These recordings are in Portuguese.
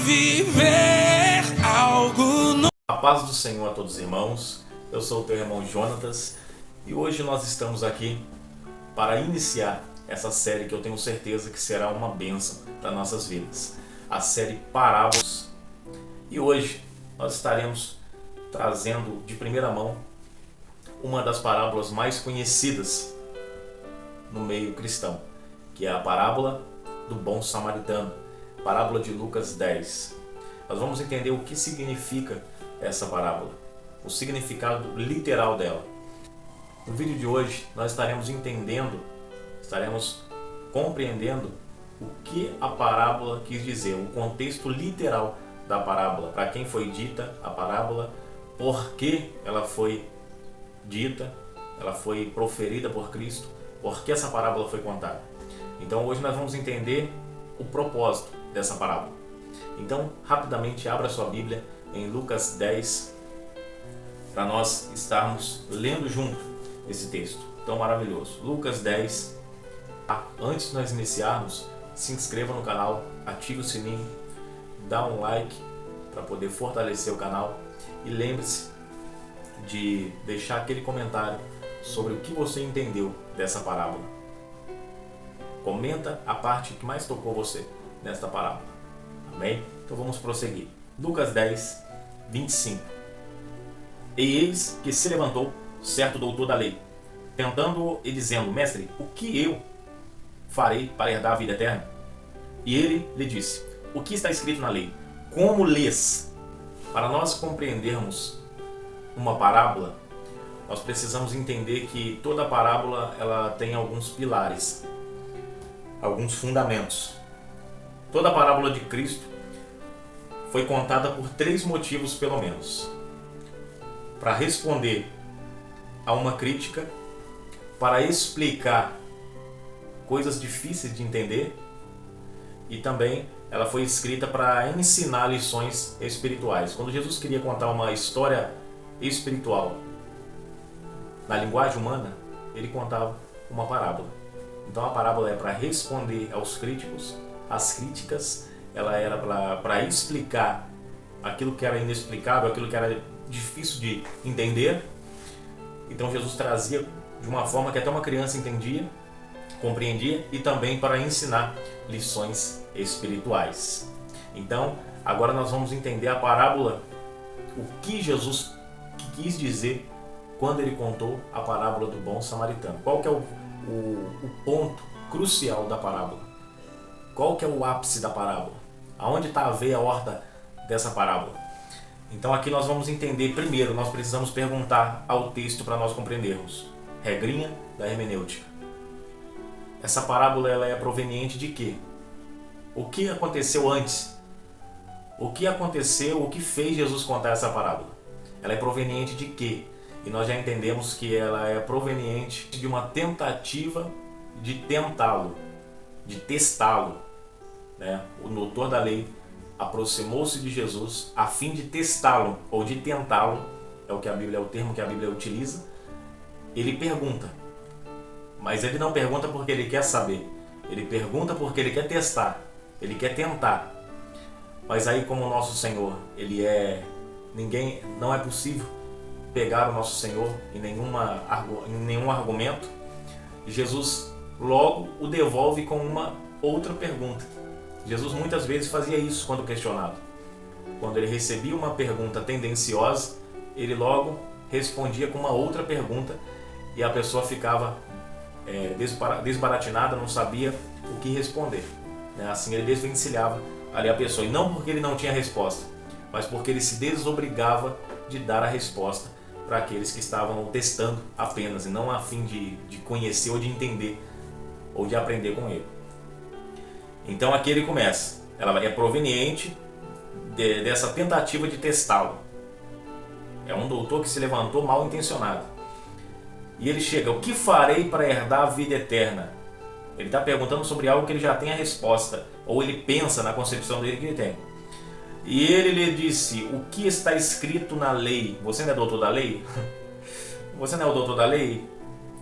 viver algo novo. A paz do Senhor a todos os irmãos, eu sou o teu irmão Jonatas e hoje nós estamos aqui para iniciar essa série que eu tenho certeza que será uma bênção para nossas vidas, a série Parábolas. E hoje nós estaremos trazendo de primeira mão uma das parábolas mais conhecidas no meio cristão, que é a parábola do bom samaritano, parábola de Lucas 10. Nós vamos entender o que significa essa parábola, o significado literal dela. No vídeo de hoje nós estaremos compreendendo o que a parábola quis dizer, o contexto literal da parábola, para quem foi dita a parábola, por que ela foi dita, ela foi proferida por Cristo, por que essa parábola foi contada. Então hoje nós vamos entender o propósito dessa parábola. Então rapidamente abra sua Bíblia em Lucas 10 para nós estarmos lendo junto esse texto tão maravilhoso. Lucas 10. Antes de nós iniciarmos, se inscreva no canal, ative o sininho, dá um like para poder fortalecer o canal e lembre-se de deixar aquele comentário sobre o que você entendeu dessa parábola. Comenta a parte que mais tocou você nesta parábola. Amém? Então vamos prosseguir. Lucas 10, 25. E eis que se levantou certo doutor da lei, tentando-o e dizendo: Mestre, o que eu farei para herdar a vida eterna? E ele lhe disse: O que está escrito na lei? Como lês? Para nós compreendermos uma parábola, nós precisamos entender que toda parábola ela tem alguns pilares, alguns fundamentos. Toda a parábola de Cristo foi contada por 3 motivos pelo menos: para responder a uma crítica, para explicar coisas difíceis de entender, e também ela foi escrita para ensinar lições espirituais. Quando Jesus queria contar uma história espiritual na linguagem humana, ele contava uma parábola. Então a parábola é para responder aos críticos, as críticas ela era para explicar aquilo que era inexplicável, aquilo que era difícil de entender. Então Jesus trazia de uma forma que até uma criança entendia, compreendia, e também para ensinar lições espirituais. Então agora nós vamos entender a parábola, o que Jesus quis dizer quando ele contou a parábola do bom samaritano. Qual que é o ponto crucial da parábola? Qual que é o ápice da parábola? Aonde está a veia horta dessa parábola? Então aqui nós vamos entender. Primeiro nós precisamos perguntar ao texto para nós compreendermos. Regrinha da hermenêutica. Essa parábola ela é proveniente de quê? O que aconteceu antes? O que aconteceu, o que fez Jesus contar essa parábola? Ela é proveniente de quê? E nós já entendemos que ela é proveniente de uma tentativa de tentá-lo, de testá-lo, né? O doutor da lei aproximou-se de Jesus a fim de testá-lo ou de tentá-lo, é o termo que a Bíblia utiliza. Ele pergunta, mas ele não pergunta porque ele quer saber, ele pergunta porque ele quer testar, ele quer tentar. Mas aí, como o nosso Senhor, não é possível pegar o nosso Senhor em nenhum argumento, Jesus logo o devolve com uma outra pergunta. Jesus muitas vezes fazia isso quando questionado. Quando ele recebia uma pergunta tendenciosa, ele logo respondia com uma outra pergunta e a pessoa ficava desbaratinada, não sabia o que responder. Assim ele desvencilhava ali a pessoa, e não porque ele não tinha resposta, mas porque ele se desobrigava de dar a resposta para aqueles que estavam testando apenas, e não a fim de conhecer ou de entender ou de aprender com ele. Então aqui ele começa, ela é proveniente dessa tentativa de testá-lo. É um doutor que se levantou mal intencionado. E ele chega: o que farei para herdar a vida eterna? Ele está perguntando sobre algo que ele já tem a resposta, ou ele pensa na concepção dele que ele tem. E ele lhe disse: o que está escrito na lei? Você não é doutor da lei? Você não é o doutor da lei?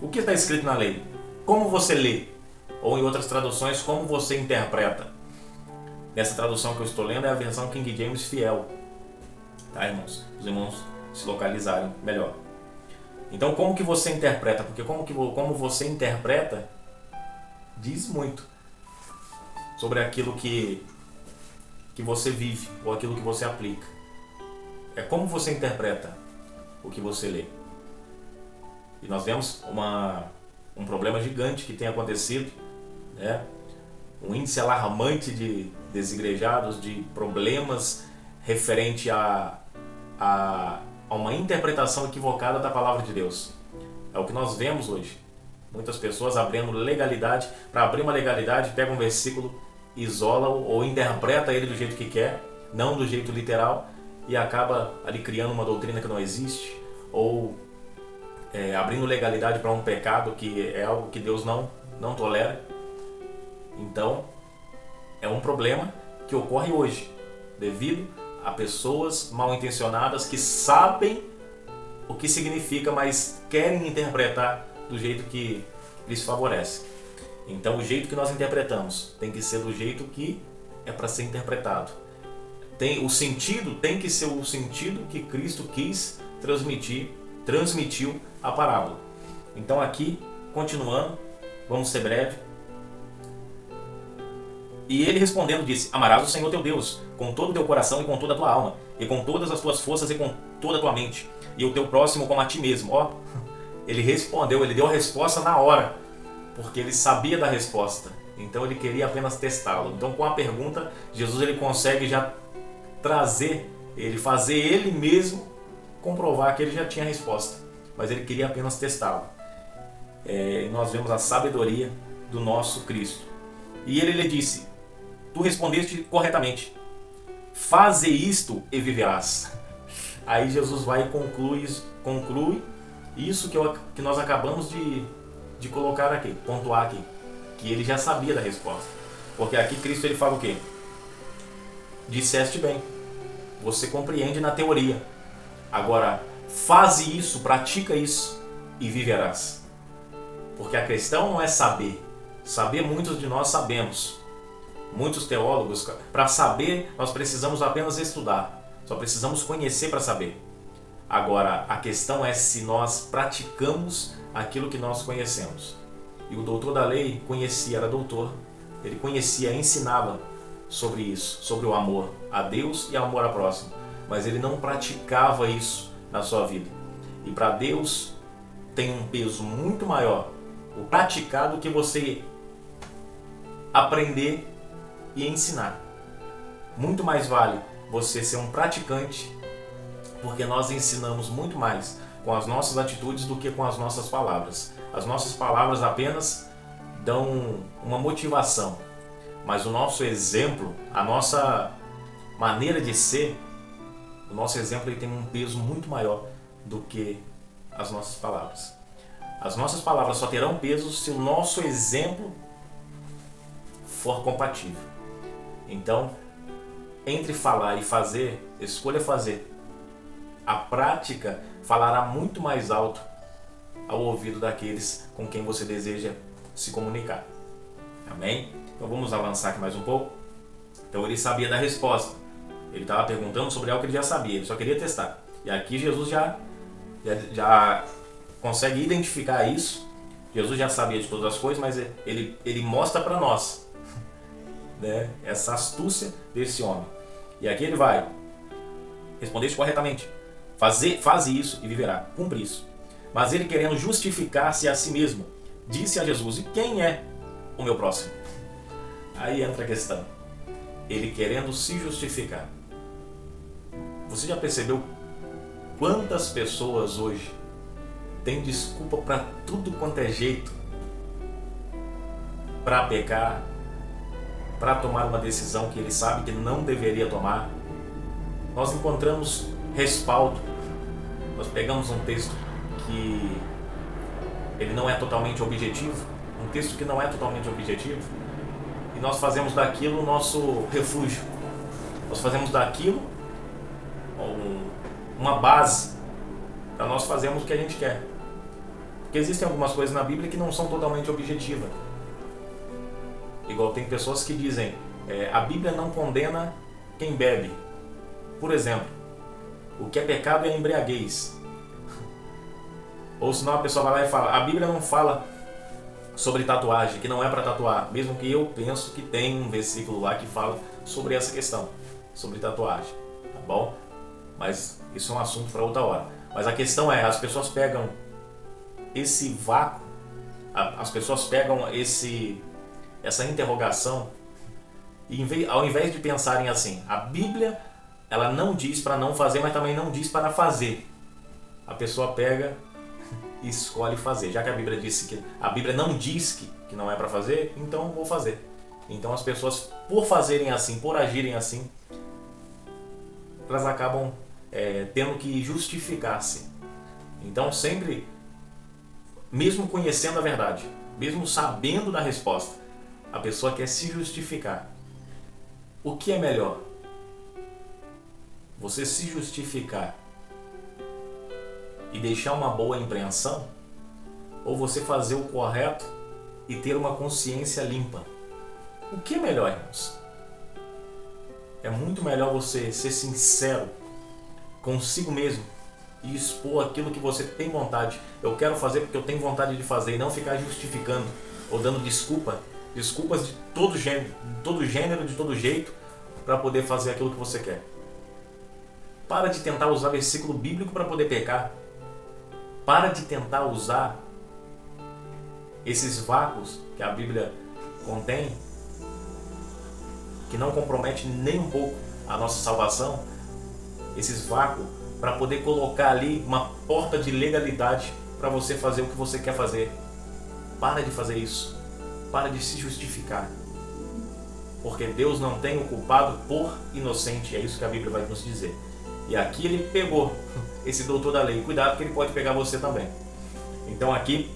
O que está escrito na lei? Como você lê? Ou em outras traduções, como você interpreta? Nessa tradução que eu estou lendo é a versão King James fiel. Tá, irmãos? Os irmãos se localizarem melhor. Então, como que você interpreta? Porque como você interpreta diz muito sobre aquilo que você vive ou aquilo que você aplica. É como você interpreta o que você lê. E nós vemos um problema gigante que tem acontecido, né? Um índice alarmante de desigrejados, de problemas referente a uma interpretação equivocada da palavra de Deus. É o que nós vemos hoje. Muitas pessoas abrindo legalidade, para abrir uma legalidade, pega um versículo, isola ou interpreta ele do jeito que quer, não do jeito literal, e acaba ali criando uma doutrina que não existe, ou abrindo legalidade para um pecado que é algo que Deus não tolera. Então, é um problema que ocorre hoje, devido a pessoas mal intencionadas que sabem o que significa, mas querem interpretar do jeito que lhes favorece. Então, o jeito que nós interpretamos tem que ser do jeito que é para ser interpretado. O sentido tem que ser o sentido que Cristo quis transmitiu a parábola. Então, aqui, continuando, vamos ser breve. E ele respondendo disse: amarás o Senhor teu Deus com todo o teu coração e com toda a tua alma, e com todas as tuas forças e com toda a tua mente, e o teu próximo como a ti mesmo. Ó, ele respondeu, ele deu a resposta na hora, porque ele sabia da resposta. Então ele queria apenas testá-lo. Então, com a pergunta, Jesus ele consegue já fazer ele mesmo comprovar que ele já tinha a resposta, mas ele queria apenas testá-lo. E nós vemos a sabedoria do nosso Cristo. E ele lhe disse: tu respondeste corretamente, faze isto e viverás. Aí Jesus vai e conclui isso que nós acabamos de colocar aqui, pontuar aqui, que ele já sabia da resposta. Porque aqui Cristo ele fala o quê? Disseste bem, você compreende na teoria, agora faze isso, pratica isso e viverás. Porque a questão não é saber, muitos de nós sabemos. Muitos teólogos, para saber, nós precisamos apenas estudar. Só precisamos conhecer para saber. Agora, a questão é se nós praticamos aquilo que nós conhecemos. E o doutor da lei era doutor. Ele conhecia, ensinava sobre isso, sobre o amor a Deus e o amor ao próximo. Mas ele não praticava isso na sua vida. E para Deus tem um peso muito maior o praticar do que você aprender e ensinar. Muito mais vale você ser um praticante, porque nós ensinamos muito mais com as nossas atitudes do que com as nossas palavras. As nossas palavras apenas dão uma motivação, mas o nosso exemplo, a nossa maneira de ser, o nosso exemplo ele tem um peso muito maior do que as nossas palavras. As nossas palavras só terão peso se o nosso exemplo for compatível. Então, entre falar e fazer, escolha fazer. A prática falará muito mais alto ao ouvido daqueles com quem você deseja se comunicar. Amém? Então vamos avançar aqui mais um pouco. Então ele sabia da resposta. Ele estava perguntando sobre algo que ele já sabia, ele só queria testar. E aqui Jesus já consegue identificar isso. Jesus já sabia de todas as coisas, mas ele mostra para nós, né, essa astúcia desse homem. E aqui ele vai: respondeste corretamente, faze isso e viverá, cumpre isso. Mas ele, querendo justificar-se a si mesmo, disse a Jesus: e quem é o meu próximo? Aí entra a questão, ele querendo se justificar. Você já percebeu quantas pessoas hoje têm desculpa para tudo quanto é jeito, para pecar, para tomar uma decisão que ele sabe que não deveria tomar? Nós encontramos respaldo. Nós pegamos um texto que ele não é totalmente objetivo, e nós fazemos daquilo o nosso refúgio. Nós fazemos daquilo uma base para nós fazermos o que a gente quer. Porque existem algumas coisas na Bíblia que não são totalmente objetivas. Igual tem pessoas que dizem: A Bíblia não condena quem bebe. Por exemplo, o que é pecado é a embriaguez. Ou senão a pessoa vai lá e fala, a Bíblia não fala sobre tatuagem, que não é para tatuar, mesmo que eu penso que tem um versículo lá que fala sobre essa questão, sobre tatuagem, tá bom? Mas isso é um assunto para outra hora. Mas a questão é, as pessoas pegam esse vácuo, as pessoas pegam essa interrogação e ao invés de pensarem assim, a Bíblia ela não diz para não fazer, mas também não diz para fazer. A pessoa pega e escolhe fazer. Já que a Bíblia disse que a Bíblia não diz que não é para fazer, então vou fazer. Então as pessoas, por fazerem assim, por agirem assim, elas acabam tendo que justificar-se. Então sempre, mesmo conhecendo a verdade, mesmo sabendo da resposta, a pessoa quer se justificar. O que é melhor? Você se justificar e deixar uma boa impressão, ou você fazer o correto e ter uma consciência limpa? O que é melhor, irmãos? É muito melhor você ser sincero consigo mesmo e expor aquilo que você tem vontade. Eu quero fazer porque eu tenho vontade de fazer, e não ficar justificando ou dando desculpas de todo gênero, de todo jeito, para poder fazer aquilo que você quer. Para de tentar usar versículo bíblico para poder pecar. Para de tentar usar esses vácuos que a Bíblia contém, que não compromete nem um pouco a nossa salvação, esses vácuos, para poder colocar ali uma porta de legalidade para você fazer o que você quer fazer. Para de fazer isso. Para de se justificar. Porque Deus não tem o culpado por inocente. É isso que a Bíblia vai nos dizer. E aqui ele pegou esse doutor da lei. Cuidado que ele pode pegar você também. Então aqui,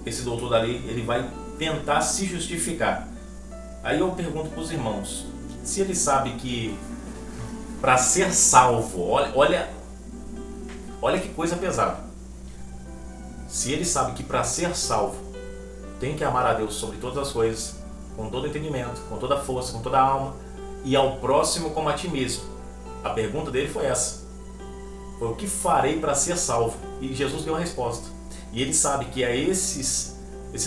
esse doutor da lei, ele vai tentar se justificar. Aí eu pergunto para os irmãos, se ele sabe que para ser salvo, olha que coisa pesada. Se ele sabe que para ser salvo tem que amar a Deus sobre todas as coisas, com todo entendimento, com toda força, com toda a alma, e ao próximo como a ti mesmo. A pergunta dele foi essa. Foi o que farei para ser salvo? E Jesus deu a resposta. E ele sabe que é esses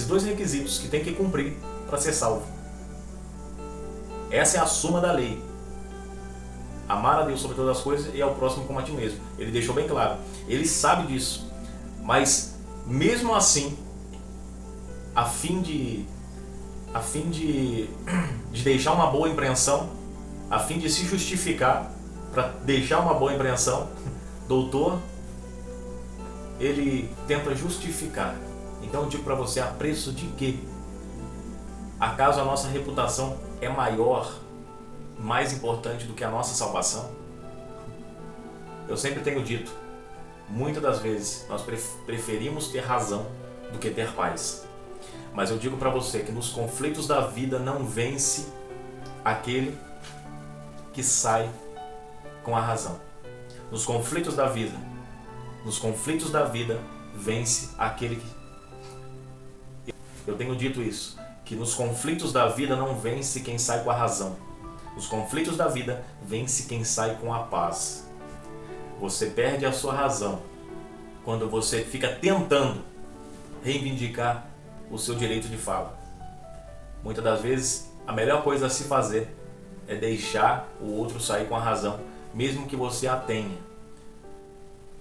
dois requisitos que tem que cumprir para ser salvo. Essa é a suma da lei. Amar a Deus sobre todas as coisas e ao próximo como a ti mesmo. Ele deixou bem claro. Ele sabe disso. Mas mesmo assim, a fim de deixar uma boa impressão, a fim de se justificar, para deixar uma boa impressão, doutor, ele tenta justificar. Então eu digo para você, a preço de quê? Acaso a nossa reputação é maior, mais importante do que a nossa salvação? Eu sempre tenho dito, muitas das vezes nós preferimos ter razão do que ter paz. Mas eu digo para você que nos conflitos da vida não vence aquele que sai com a razão. Nos conflitos da vida vence aquele que... Eu tenho dito isso, que nos conflitos da vida não vence quem sai com a razão. Nos conflitos da vida vence quem sai com a paz. Você perde a sua razão quando você fica tentando reivindicar o seu direito de fala. Muitas das vezes, a melhor coisa a se fazer é deixar o outro sair com a razão, mesmo que você a tenha.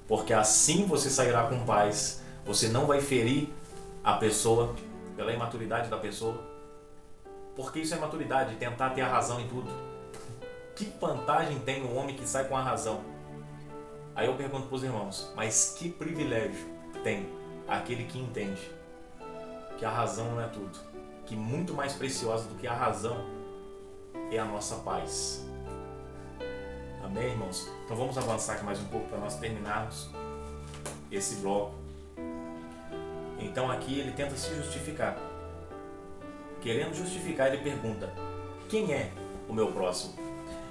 Porque assim você sairá com paz. Você não vai ferir a pessoa pela imaturidade da pessoa. Porque isso é maturidade, tentar ter a razão em tudo. Que vantagem tem o homem que sai com a razão? Aí eu pergunto para os irmãos, mas que privilégio tem aquele que entende que a razão não é tudo, que muito mais preciosa do que a razão é a nossa paz. Amém, irmãos? Então vamos avançar aqui mais um pouco para nós terminarmos esse bloco. Então aqui ele tenta se justificar. Querendo justificar, ele pergunta, quem é o meu próximo?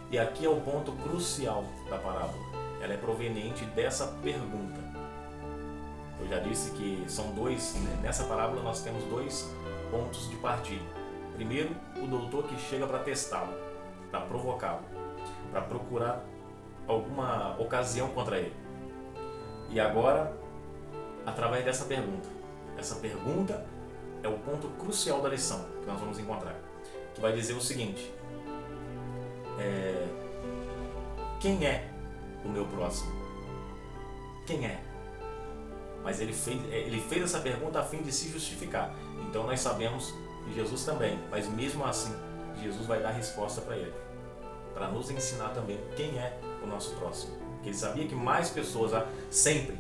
E aqui é o ponto crucial da parábola. Ela é proveniente dessa pergunta. Eu já disse que são dois, nessa parábola nós temos dois pontos de partida. Primeiro, o doutor que chega para testá-lo, para provocá-lo, para procurar alguma ocasião contra ele. E agora, através dessa pergunta. Essa pergunta é o ponto crucial da lição que nós vamos encontrar, que vai dizer o seguinte: quem é o meu próximo? Quem é? Mas ele fez essa pergunta a fim de se justificar. Então nós sabemos que Jesus também, mas mesmo assim, Jesus vai dar resposta para ele, para nos ensinar também quem é o nosso próximo. Porque ele sabia que mais pessoas, sempre,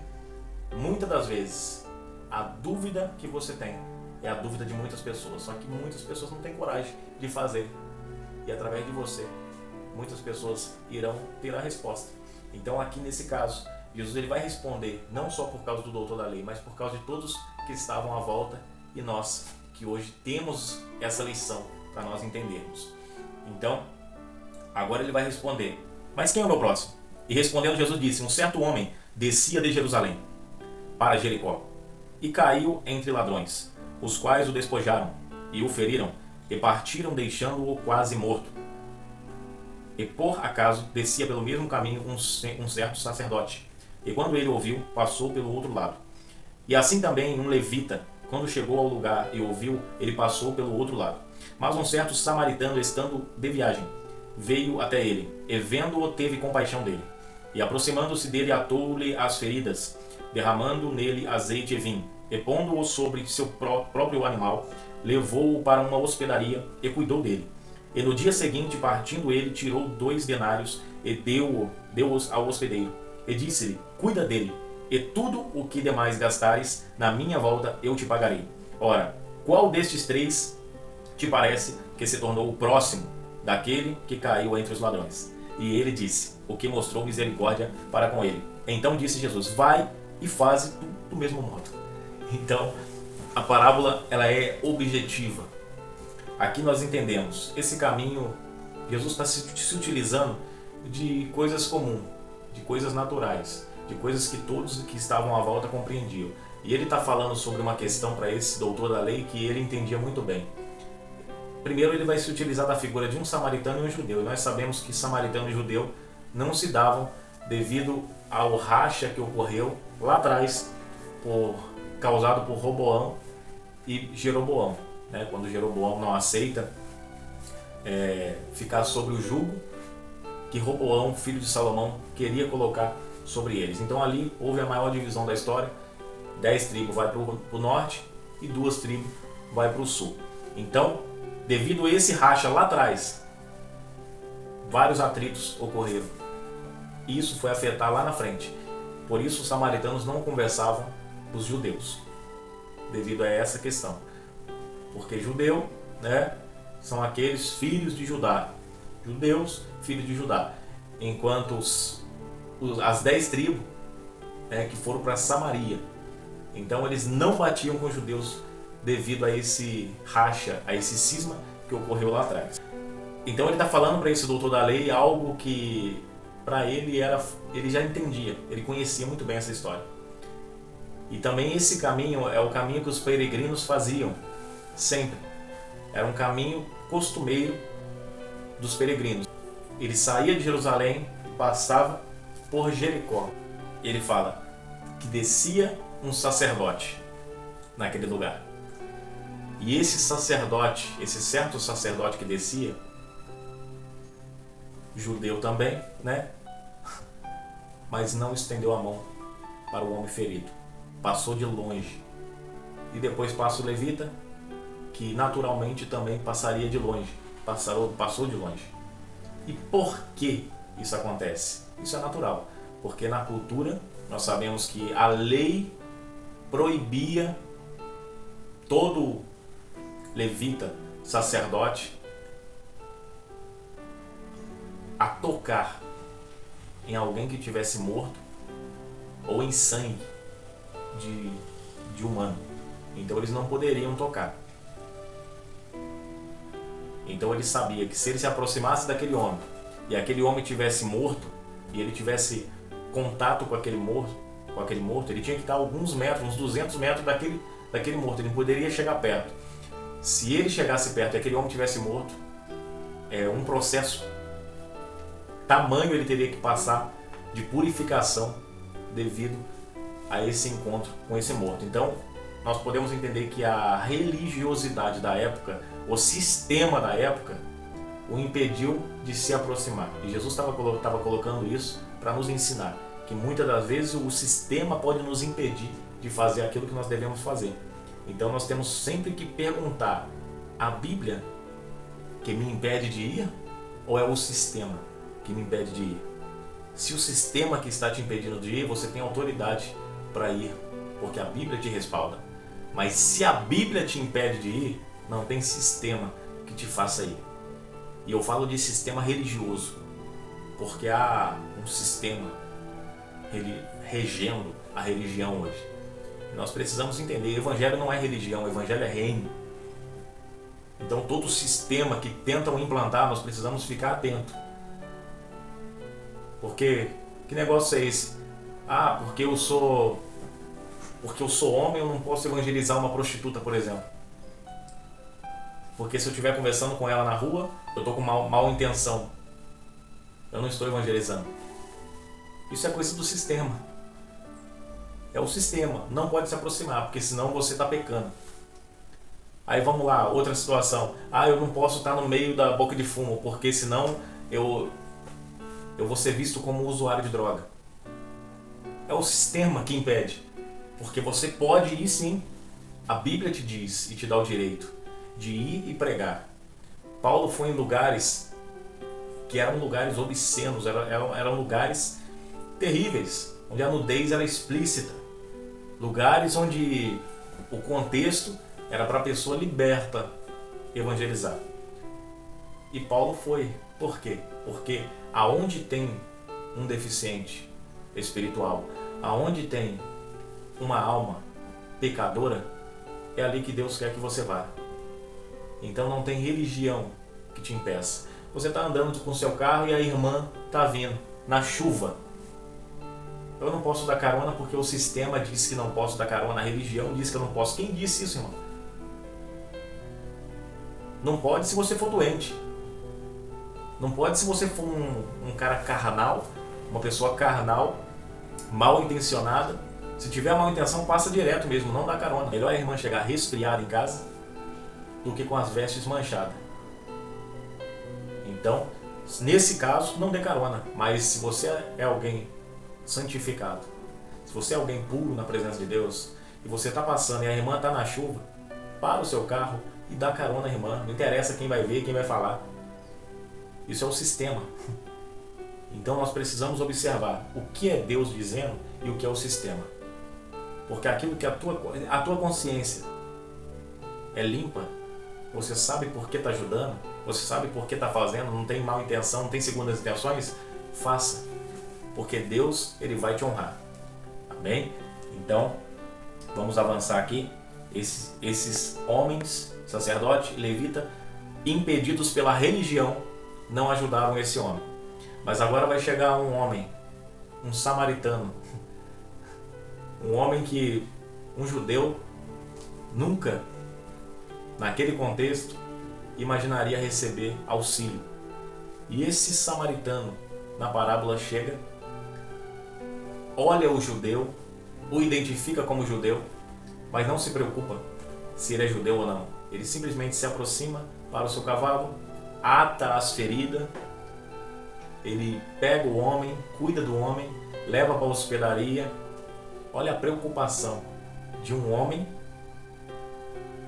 muitas das vezes, a dúvida que você tem é a dúvida de muitas pessoas, só que muitas pessoas não têm coragem de fazer. E através de você, muitas pessoas irão ter a resposta. Então aqui nesse caso, Jesus ele vai responder não só por causa do doutor da lei, mas por causa de todos que estavam à volta e nós que hoje temos essa lição para nós entendermos. Então, agora ele vai responder: mas quem é o meu próximo? E respondendo Jesus disse: um certo homem descia de Jerusalém para Jericó e caiu entre ladrões, os quais o despojaram e o feriram e partiram deixando-o quase morto. E por acaso descia pelo mesmo caminho um certo sacerdote, e quando ele ouviu, passou pelo outro lado. E assim também um levita, quando chegou ao lugar e ouviu, ele passou pelo outro lado. Mas um certo samaritano, estando de viagem, veio até ele, e vendo-o, teve compaixão dele. E aproximando-se dele, atou-lhe as feridas, derramando nele azeite e vinho, e pondo-o sobre seu próprio animal, levou-o para uma hospedaria e cuidou dele. E no dia seguinte, partindo ele, tirou 2 denários e deu-os ao hospedeiro. E disse-lhe: cuida dele, e tudo o que demais gastares, na minha volta eu te pagarei. Ora, qual destes 3 te parece que se tornou o próximo daquele que caiu entre os ladrões? E ele disse: o que mostrou misericórdia para com ele. Então disse Jesus: vai e faze do mesmo modo. Então, a parábola ela é objetiva. Aqui nós entendemos, esse caminho, Jesus está se utilizando de coisas comuns, de coisas naturais, de coisas que todos que estavam à volta compreendiam. E ele está falando sobre uma questão para esse doutor da lei que ele entendia muito bem. Primeiro ele vai se utilizar da figura de um samaritano e um judeu. E nós sabemos que samaritano e judeu não se davam devido ao racha que ocorreu lá atrás, causado por Roboão e Jeroboão. Quando Jeroboão não aceita ficar sobre o jugo que Roboão, filho de Salomão, queria colocar sobre eles. Então ali houve a maior divisão da história. 10 tribos vai para o norte e 2 tribos vai para o sul. Então, devido a esse racha lá atrás, vários atritos ocorreram. Isso foi afetar lá na frente. Por isso os samaritanos não conversavam com os judeus, devido a essa questão. Porque judeu, são aqueles filhos de Judá. Judeus, filhos de Judá. Enquanto as 10 tribos que foram para Samaria. Então eles não batiam com os judeus devido a esse racha, a esse cisma que ocorreu lá atrás. Então ele está falando para esse doutor da lei algo que para ele ele já entendia, ele conhecia muito bem essa história. E também esse caminho é o caminho que os peregrinos faziam sempre. Era um caminho costumeiro dos peregrinos. Ele saía de Jerusalém e passava por Jericó. Ele fala que descia um sacerdote naquele lugar. E esse sacerdote, esse certo sacerdote que descia, judeu também, mas não estendeu a mão para o homem ferido. Passou de longe. E depois passa o levita, que naturalmente também passaria de longe. Passou de longe. E por que isso acontece? Isso é natural. Porque na cultura nós sabemos que a lei proibia todo levita, sacerdote, a tocar em alguém que tivesse morto ou em sangue de humano. Então eles não poderiam tocar. Então ele sabia que se ele se aproximasse daquele homem e aquele homem tivesse morto e ele tivesse contato com aquele morto, ele tinha que estar alguns metros, uns 200 metros daquele morto. Ele não poderia chegar perto. Se ele chegasse perto e aquele homem tivesse morto, é um processo tamanho ele teria que passar de purificação devido a esse encontro com esse morto. Então, nós podemos entender que a religiosidade da época, o sistema da época, o impediu de se aproximar. E Jesus estava colocando isso para nos ensinar que muitas das vezes o sistema pode nos impedir de fazer aquilo que nós devemos fazer. Então nós temos sempre que perguntar: a Bíblia que me impede de ir ou é o sistema que me impede de ir? Se o sistema que está te impedindo de ir, você tem autoridade para ir, porque a Bíblia te respalda. Mas se a Bíblia te impede de ir, não tem sistema que te faça ir. E eu falo de sistema religioso, porque há um sistema regendo a religião hoje. E nós precisamos entender, o Evangelho não é religião, o Evangelho é reino. Então todo sistema que tentam implantar, nós precisamos ficar atentos. Porque, que negócio é esse? Ah, porque eu sou homem, eu não posso evangelizar uma prostituta, por exemplo. Porque se eu estiver conversando com ela na rua, eu estou com mal intenção. Eu não estou evangelizando. Isso é coisa do sistema. É o sistema. Não pode se aproximar, porque senão você está pecando. Aí vamos lá, outra situação. Ah, eu não posso estar no meio da boca de fumo, porque senão eu vou ser visto como usuário de droga. É o sistema que impede. Porque você pode ir sim. A Bíblia te diz e te dá o direito de ir e pregar. Paulo foi em lugares que eram lugares obscenos, eram lugares terríveis, onde a nudez era explícita. Lugares onde o contexto era para a pessoa liberta evangelizar. E Paulo foi. Por quê? Porque aonde tem um deficiente espiritual, aonde tem uma alma pecadora, é ali que Deus quer que você vá. Então não tem religião que te impeça. Você está andando com o seu carro e a irmã está vindo na chuva. Eu não posso dar carona porque o sistema diz que não posso dar carona, a religião diz que eu não posso. Quem disse isso, irmão? Não pode se você for doente. Não pode se você for um cara carnal, uma pessoa carnal, mal intencionada. Se tiver mal intenção, passa direto mesmo, não dá carona. Melhor a irmã chegar resfriada em casa do que com as vestes manchadas. Então, nesse caso, não dê carona. Mas se você é alguém santificado, se você é alguém puro na presença de Deus, e você está passando e a irmã está na chuva, para o seu carro e dá carona à irmã. Não interessa quem vai ver, quem vai falar. Isso é o sistema. Então nós precisamos observar o que é Deus dizendo e o que é o sistema. Porque aquilo que a tua consciência é limpa, você sabe por que está ajudando, você sabe por que está fazendo, não tem mal intenção, não tem segundas intenções, faça. Porque Deus, Ele vai te honrar. Amém? Então, vamos avançar aqui. Esses homens, sacerdote, levita, impedidos pela religião, não ajudaram esse homem. Mas agora vai chegar um homem, um samaritano, um judeu nunca, naquele contexto, imaginaria receber auxílio. E esse samaritano, na parábola, chega, olha o judeu, o identifica como judeu, mas não se preocupa se ele é judeu ou não. Ele simplesmente se aproxima para o seu cavalo, ata as feridas, ele pega o homem, cuida do homem, leva para a hospedaria. Olha a preocupação de um homem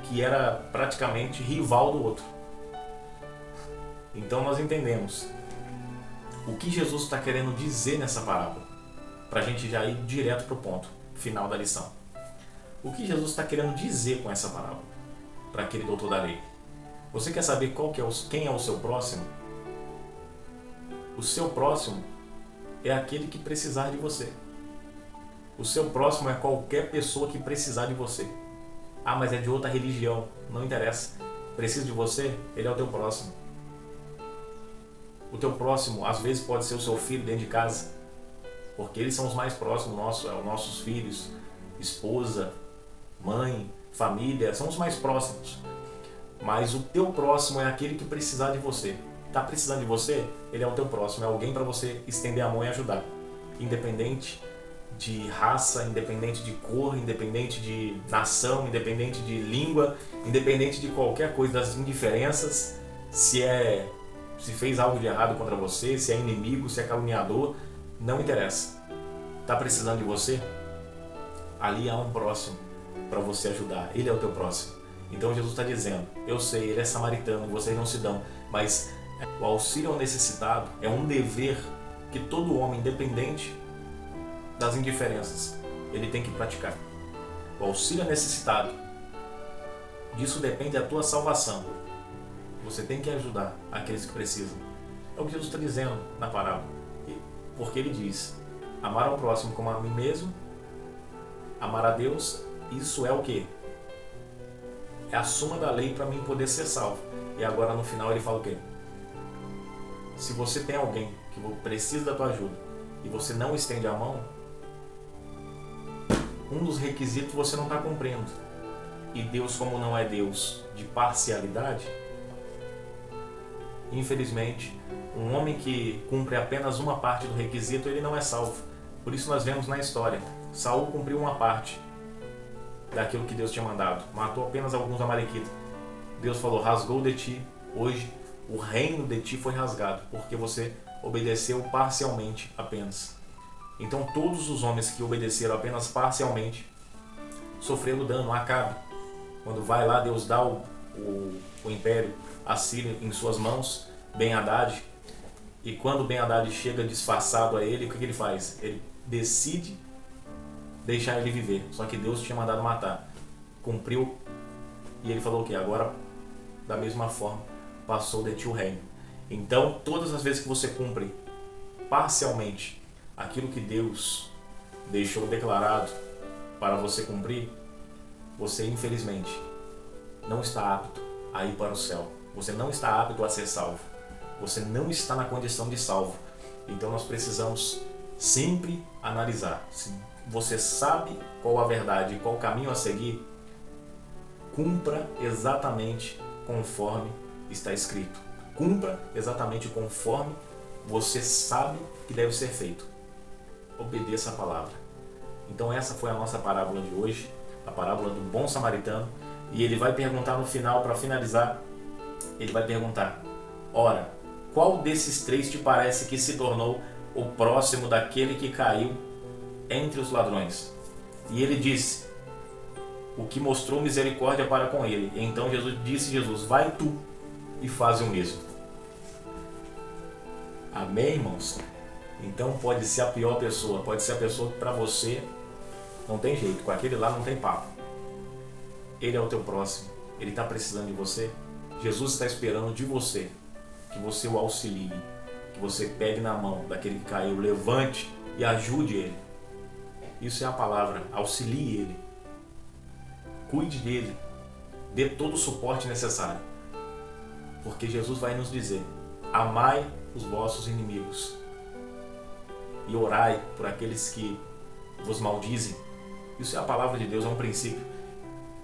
que era praticamente rival do outro. Então nós entendemos o que Jesus está querendo dizer nessa parábola, para a gente já ir direto para o ponto final da lição. O que Jesus está querendo dizer com essa parábola para aquele doutor da lei? Você quer saber quem é o seu próximo? O seu próximo é aquele que precisar de você. O seu próximo é qualquer pessoa que precisar de você. Ah, mas é de outra religião. Não interessa. Precisa de você, ele é o teu próximo. O teu próximo, às vezes, pode ser o seu filho dentro de casa. Porque eles são os mais próximos nossos filhos, esposa, mãe, família, são os mais próximos. mas o teu próximo é aquele que precisar de você. Está precisando de você? Ele é o teu próximo, é alguém para você estender a mão e ajudar. Independente de raça, independente de cor, independente de nação, independente de língua, independente de qualquer coisa, das indiferenças, se fez algo de errado contra você, se é inimigo, se é caluniador, não interessa. Está precisando de você? Ali há um próximo para você ajudar. Ele é o teu próximo. Então Jesus está dizendo, eu sei, ele é samaritano, vocês não se dão, mas o auxílio ao necessitado é um dever que todo homem, independente das indiferenças, ele tem que praticar. O auxílio ao necessitado, disso depende a tua salvação. Você tem que ajudar aqueles que precisam. É o que Jesus está dizendo na parábola. Porque ele diz, amar ao próximo como a mim mesmo, amar a Deus, isso é o quê? É a suma da lei para mim poder ser salvo. E agora no final ele fala o quê? Se você tem alguém que precisa da tua ajuda e você não estende a mão, um dos requisitos você não está cumprindo. E Deus, como não é Deus de parcialidade, infelizmente, um homem que cumpre apenas uma parte do requisito, ele não é salvo. Por isso nós vemos na história, Saul cumpriu uma parte daquilo que Deus tinha mandado, matou apenas alguns amalequitas. Deus falou, rasgou de ti, hoje o reino de ti foi rasgado, porque você obedeceu parcialmente apenas. Então todos os homens que obedeceram apenas parcialmente sofreram dano. Acabe, quando vai lá, Deus dá o império assírio em suas mãos, Ben-Hadad, e quando Ben-Hadad chega disfarçado a ele, o que ele faz? Ele decide deixar ele viver, só que Deus tinha mandado matar, cumpriu, e ele falou o que? Agora, da mesma forma, passou de ti o reino. Então, todas as vezes que você cumpre parcialmente aquilo que Deus deixou declarado para você cumprir, você infelizmente não está apto a ir para o céu. Você não está apto a ser salvo. Você não está na condição de salvo. Então nós precisamos sempre analisar. Se você sabe qual a verdade e qual o caminho a seguir, cumpra exatamente conforme está escrito. Cumpra exatamente conforme você sabe que deve ser feito. Obedeça a palavra. Então essa foi a nossa parábola de hoje, a parábola do bom samaritano. E ele vai perguntar no final, para finalizar, ele vai perguntar, ora, qual desses três te parece que se tornou o próximo daquele que caiu entre os ladrões? E ele disse, o que mostrou misericórdia para com ele. E então Jesus, vai tu e faz o mesmo. Amém, irmãos? Então pode ser a pior pessoa, pode ser a pessoa que para você não tem jeito, com aquele lá não tem papo. Ele é o teu próximo, ele está precisando de você. Jesus está esperando de você que você o auxilie, que você pegue na mão daquele que caiu, levante e ajude ele. Isso é a palavra, auxilie ele, cuide dele, dê todo o suporte necessário, porque Jesus vai nos dizer, amai os vossos inimigos e orai por aqueles que vos maldizem. Isso é a palavra de Deus, é um princípio.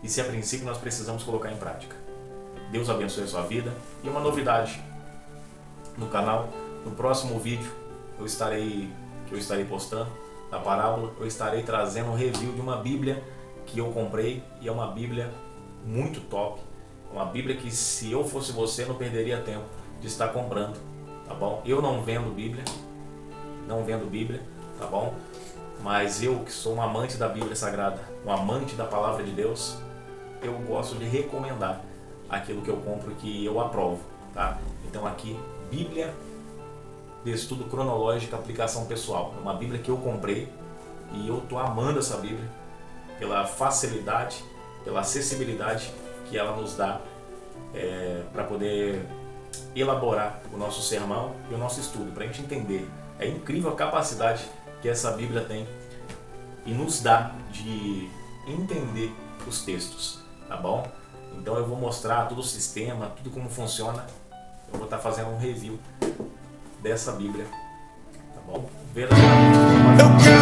E se é princípio, nós precisamos colocar em prática. Deus abençoe a sua vida. E uma novidade no canal, no próximo vídeo que eu estarei postando da parábola, eu estarei trazendo um review de uma Bíblia que eu comprei, e é uma Bíblia muito top. Uma Bíblia que, se eu fosse você, não perderia tempo de estar comprando, tá bom? Eu não vendo Bíblia, tá bom? Mas eu, que sou um amante da Bíblia Sagrada, um amante da Palavra de Deus, eu gosto de recomendar aquilo que eu compro, que eu aprovo, tá? Então aqui, Bíblia de Estudo Cronológico, aplicação pessoal. É uma Bíblia que eu comprei e eu tô amando essa Bíblia pela facilidade, pela acessibilidade que ela nos dá para poder elaborar o nosso sermão e o nosso estudo, para a gente entender. É incrível a capacidade que essa Bíblia tem e nos dá de entender os textos, tá bom? Então eu vou mostrar todo o sistema, tudo como funciona. Eu vou estar fazendo um review dessa Bíblia, tá bom? Verdadeiramente.